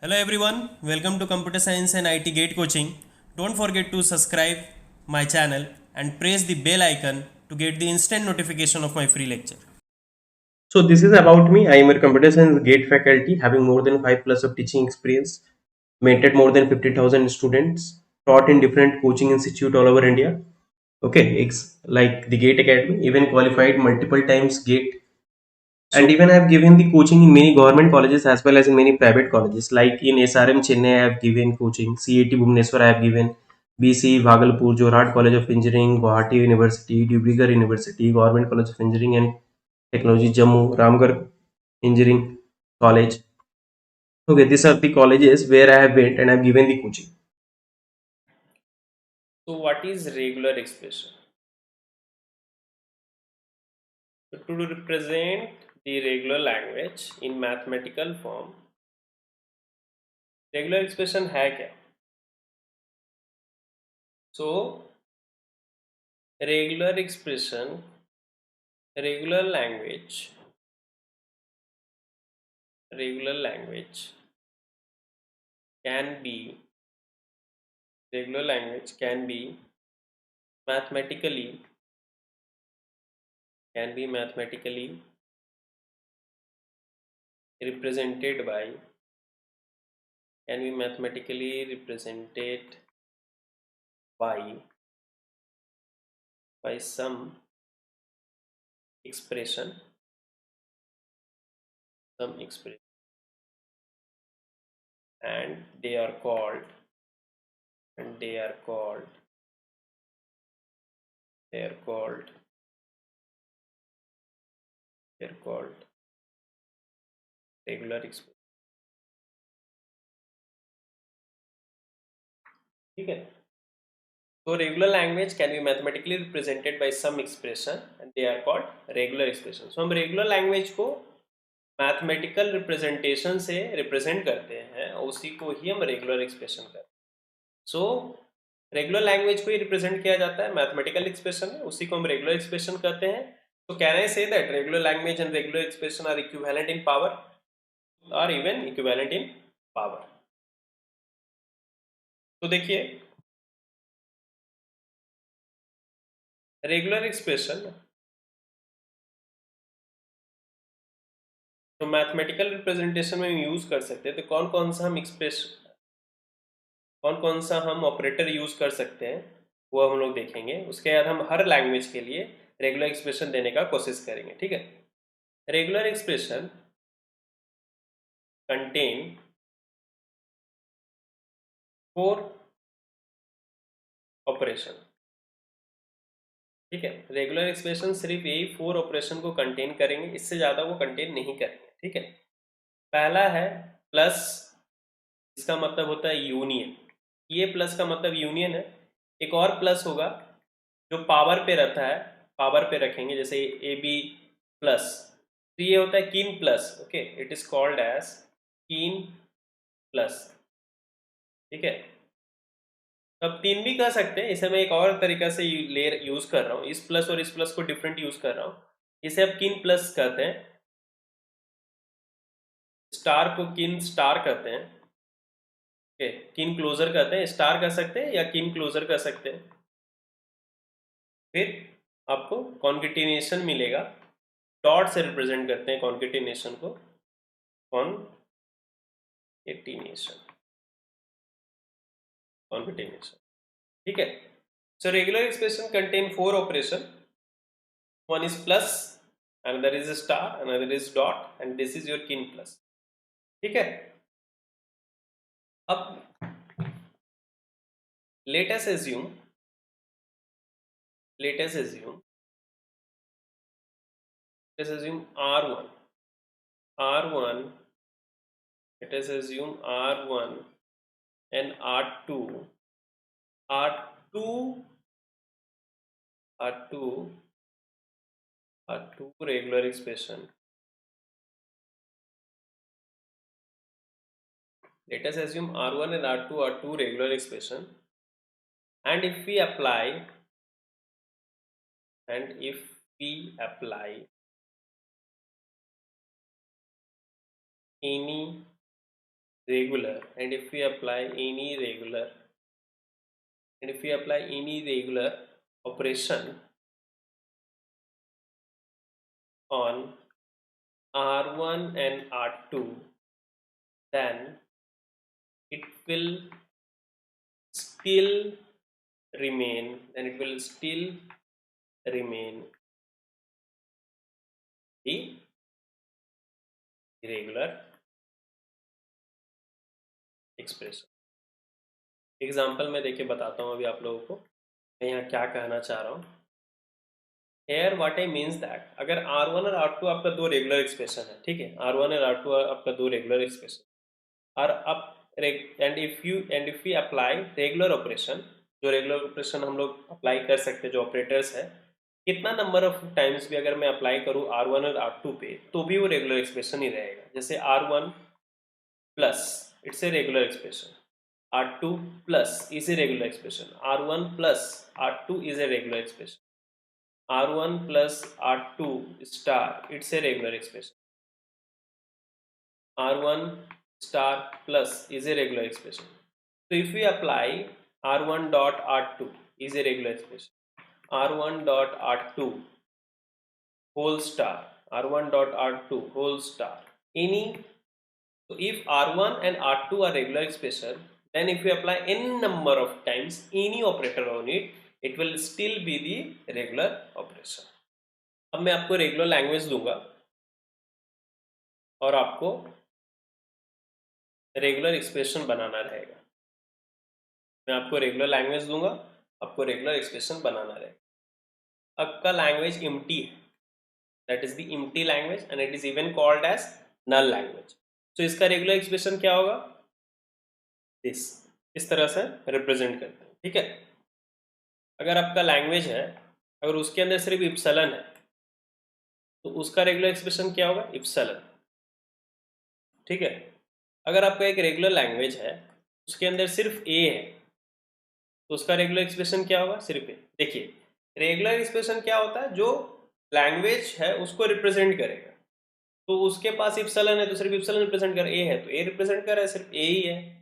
Hello everyone, welcome to Computer Science and IT Gate Coaching. Don't forget to subscribe my channel and press the bell icon to get the instant notification of my free lecture. So this is about me. I am a computer science gate faculty having more than 5 plus of teaching experience, mentored more than 50,000 students, taught in different coaching institute all over India. Okay, it's like the Gate Academy, even qualified multiple times Gate, and even I have given the coaching in many government colleges as well as in many private colleges. Like in SRM Chennai, I have given coaching. CAT Bhubaneswar, I have given. BC Bhagalpur, Jorhat College of Engineering, Guwahati University, Dibrugarh University, Government College of Engineering and Technology, Jammu, Ramgarh Engineering College. Okay, these are the colleges where I have went and I have given the coaching. So, what is regular expression? So, to represent the regular language in mathematical form, regular expression है क्या? So regular expression, regular language can be mathematically represented by some expression, and they are called regular expression. ठीक है. So regular language can be mathematically represented by some expression and they are called regular expression. So हम regular language को mathematical representation से represent करते हैं, उसी को ही हम रेगुलर एक्सप्रेशन करते हैं. सो रेगुलर लैंग्वेज को ही रिप्रेजेंट किया जाता है मैथमेटिकल एक्सप्रेशन में, उसी को हम रेगुलर एक्सप्रेशन कहते हैं. तो can I say that regular language and regular expression are equivalent in power और इवन इक्विवेलेंट इन पावर. तो देखिए रेगुलर एक्सप्रेशन तो मैथमेटिकल रिप्रेजेंटेशन में यूज कर सकते हैं. तो कौन कौन सा हम ऑपरेटर यूज कर सकते हैं वो हम लोग देखेंगे. उसके बाद हम हर लैंग्वेज के लिए रेगुलर एक्सप्रेशन देने का कोशिश करेंगे. ठीक है. Regular expression contain 4 operation. ठीक है. रेगुलर एक्सप्रेशन सिर्फ यही 4 ऑपरेशन को कंटेन करेंगे, इससे ज्यादा वो कंटेन नहीं करेंगे. ठीक है. पहला है प्लस, इसका मतलब होता है यूनियन. ये प्लस का मतलब यूनियन है. एक और प्लस होगा जो पावर पे रहता है, पावर पे रखेंगे, जैसे ए बी प्लस. तो ये होता है Kleene plus. Okay, it is called as Kleene plus. ठीक है. अब 3 भी कह सकते हैं, इसे मैं एक और तरीका से लेयर यूज कर रहा हूँ. इस प्लस और इस प्लस को डिफरेंट यूज कर रहा हूँ. इसे अब कीन प्लस कहते हैं, स्टार को कीन स्टार कहते हैं. ओके, कीन क्लोजर कहते हैं. स्टार कह सकते हैं या कीन क्लोजर कह सकते हैं. फिर आपको कॉन्केटिनेशन मिलेगा. डॉट से रिप्रेजेंट करते हैं कॉन्केटिनेशन को. कॉन्केटिनेशन. ठीक है. So regular expression contain 4 operation. One is plus, another is a star, another is dot, and this is your kin plus. ठीक है. अब let us assume R1. Let us assume R1 and R2 are two regular expression. Let us assume R1 and R2 are two regular expression, and if we apply any regular, and if we apply any regular operation on R1 and R2, then it will still remain the irregular expression. Example में देके बताता हूँ अभी आप लोगों को मैं यहाँ क्या कहना चाह रहा हूँ। Here what I means that अगर R1 और R2 आपका दो रेगुलर एक्सप्रेशन है, ठीक है, R1 और R2 आपका दो रेगुलर एक्सप्रेशन और अब and if you apply regular operation, जो रेगुलर ऑपरेशन हम लोग अप्लाई कर सकते हैं जो ऑपरेटर्स है, कितना नंबर ऑफ टाइम्स भी अगर मैं अप्लाई करूँ R1 और R2 पे तो भी वो रेगुलर एक्सप्रेशन ही रहेगा। जैसे R1 plus it's a regular expression, R2 plus is a regular expression, R1 plus R2 is a regular expression, R1 plus R2 star it's a regular expression, R1 star plus is a regular expression. So if we apply R1 dot R2 is a regular expression, R1 dot R2 whole star, R1 dot R2 whole star, any, so if R1 and R2 are regular expression, then if we apply n number of times any operator on it, it will still be the regular operation. अब मैं आपको regular language दूंगा और आपको regular expression बनाना रहेगा। मैं आपको रेगुलर लैंग्वेज दूंगा, आपको रेगुलर एक्सप्रेशन बनाना रहेगा। आपका लैंग्वेज एम्प्टी है, that is the empty language and it is even called as null language. तो इसका रेगुलर एक्सप्रेशन क्या होगा, इस तरह से रिप्रेजेंट करते हैं, ठीक है। अगर आपका लैंग्वेज है, अगर उसके अंदर सिर्फ इप्सिलॉन है तो उसका रेगुलर एक्सप्रेशन क्या होगा, इप्सिलॉन, ठीक है। अगर आपका एक रेगुलर लैंग्वेज है उसके अंदर सिर्फ ए है तो उसका रेगुलर एक्सप्रेशन क्या होगा, सिर्फ ए। देखिए रेगुलर एक्सप्रेशन क्या होता है, जो लैंग्वेज है उसको रिप्रेजेंट करेगा। तो उसके पास इप्सिलॉन है तो सिर्फ इप्सिलॉन रिप्रेजेंट कर, ए है तो ए रिप्रेजेंट कर रहा है, सिर्फ ए ही है।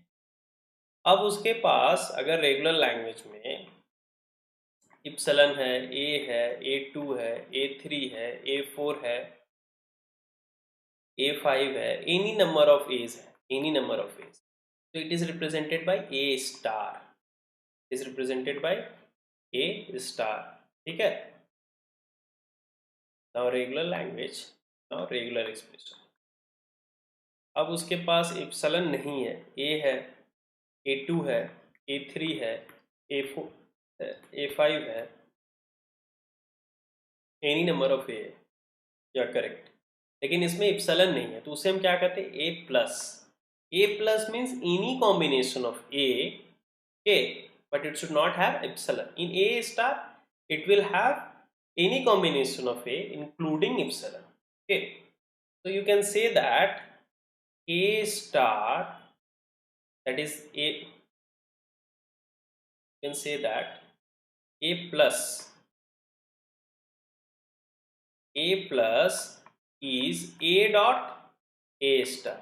अब उसके पास अगर रेगुलर लैंग्वेज में इप्सिलॉन है, ए है, A2 है, A3 है, A4 है, A5 है, एनी नंबर ऑफ एज है, एनी नंबर ऑफ एज, तो it is represented by A star, is represented by A star, ठीक है। Now regular language, now regular expression. अब उसके पास इप्सिलॉन नहीं है, ए है, A2 है, A3 है, A4 है, A5 है, एनी नंबर ऑफ ए, या करेक्ट, लेकिन इसमें इप्सिलॉन नहीं है तो उसे हम क्या कहते हैं, A plus. A plus means any combination of A, but it should not have epsilon. In A star, it will have any combination of A including epsilon. Okay, so you can say that A star, that is A, you can say that A plus is A dot A star,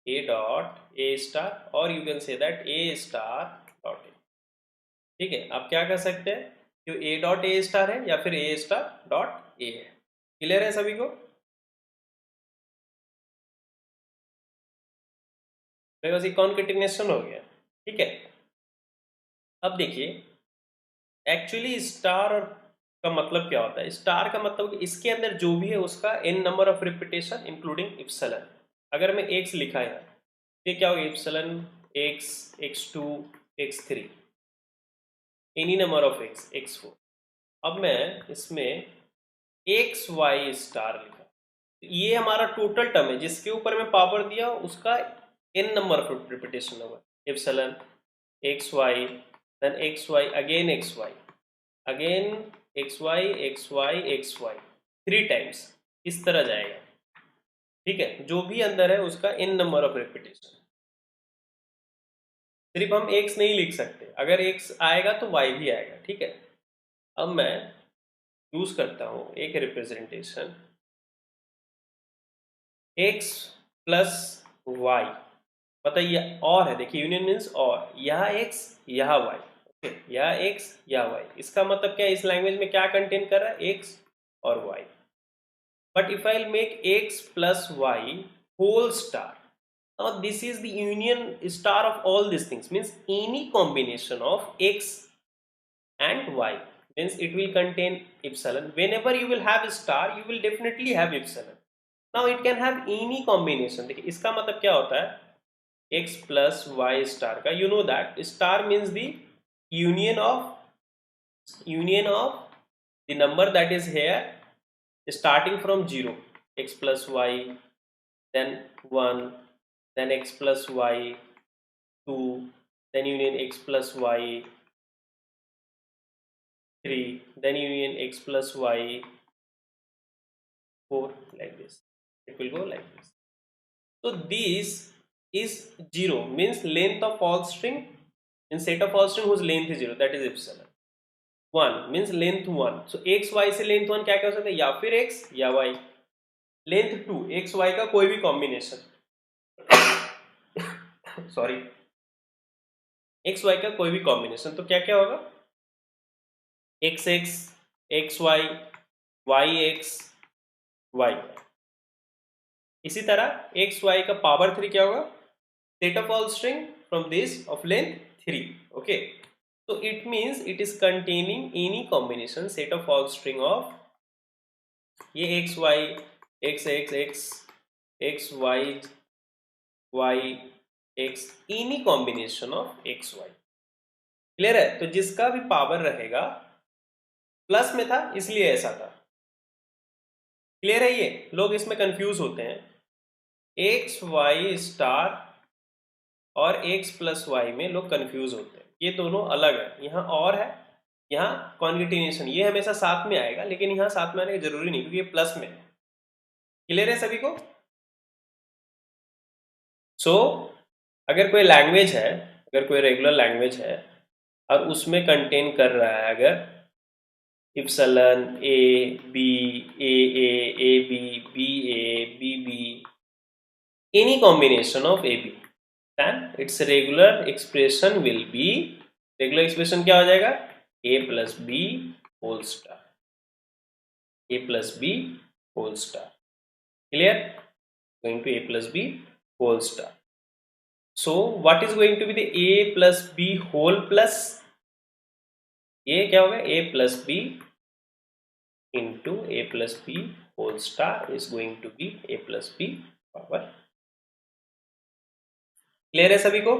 A dot A star, or you can say that A star dot A, ठीक है। आप क्या कर सकते हैं, जो A dot A star है या फिर A स्टार डॉट A है। क्लियर है सभी को, बस कॉन्केटिनेशन हो गया, ठीक है। अब देखिए एक्चुअली स्टार का मतलब क्या होता है, स्टार का मतलब कि इसके अंदर जो भी है उसका n number of repetition including epsilon. अगर मैं x लिखा है ये क्या होगा, epsilon x, x2, x3, any number of x, x4। अब मैं इसमें XY स्टार लिखा, ये हमारा टोटल टर्म है जिसके ऊपर मैं पावर दिया उसका n नंबर ऑफ रिपीटेशन होगा, epsilon XY, then XY again XY, again XY, XY, XY 3 times, इस तरह जाएगा, ठीक है। जो भी अंदर है उसका n नंबर ऑफ रिपीटेशन। सिर्फ हम x नहीं लिख सकते, अगर x आएगा तो y भी आएगा, ठीक है। अब मैं यूज करता हूं एक रिप्रेजेंटेशन x प्लस y, मतलब ये और है, देखिए यूनियन मीन्स और, यह x यह y, ओके, यह x यह y, इसका मतलब क्या है, इस लैंग्वेज में क्या कंटेन कर रहा है, x और y. But if I'll make x plus y whole star, now this is the union star of all these things, means any combination of x and y, means it will contain epsilon. Whenever you will have a star, you will definitely have epsilon. Now it can have any combination. देखिए इसका मतलब क्या होता है, x plus y star का, you know that star means the union of the number that is here starting from 0, x plus y, then 1, then x plus y 2, then union x plus y 3, then union x plus y 4, like this. It will go like this. So this is 0, means length of false string, in set of false string whose length is 0, that is epsilon. 1 means length 1. So x y से length 1 क्या क्या हो सकता है, या फिर x या y. Length 2 x y का कोई भी कॉम्बिनेशन, सॉरी, एक्स वाई का कोई भी कॉम्बिनेशन, तो क्या क्या होगा, X X, X Y X, Y. इसी तरह एक्स वाई का पावर 3 क्या होगा, set of all string from this of length 3, okay. So it means it is containing any combination set of all string of ये x y x x x x y y x any combination of x y. Clear है, तो जिसका भी power रहेगा, plus में था इसलिए ऐसा था. क्लियर है, ये लोग इसमें कंफ्यूज होते हैं, एक्स वाई स्टार और x प्लस वाई में लोग कंफ्यूज होते हैं, ये दोनों अलग है. यहाँ और है, यहाँ कॉन्केटिनेशन, ये हमेशा साथ में आएगा, लेकिन यहाँ साथ में आने की जरूरी नहीं क्योंकि ये प्लस में है. क्लियर है सभी को. सो अगर कोई लैंग्वेज है, अगर कोई रेगुलर लैंग्वेज है और उसमें कंटेन कर रहा है अगर epsilon A B A B B A B B, any combination of A B, then its regular expression will be, regular expression क्या हो जाएगा, a plus b whole star, a plus b whole star. Clear? Going to a plus b whole star. So what is going to be the a plus b whole plus, ये क्या होगा, a plus b into a plus b whole star is going to be a plus b power. Clear है सभी को.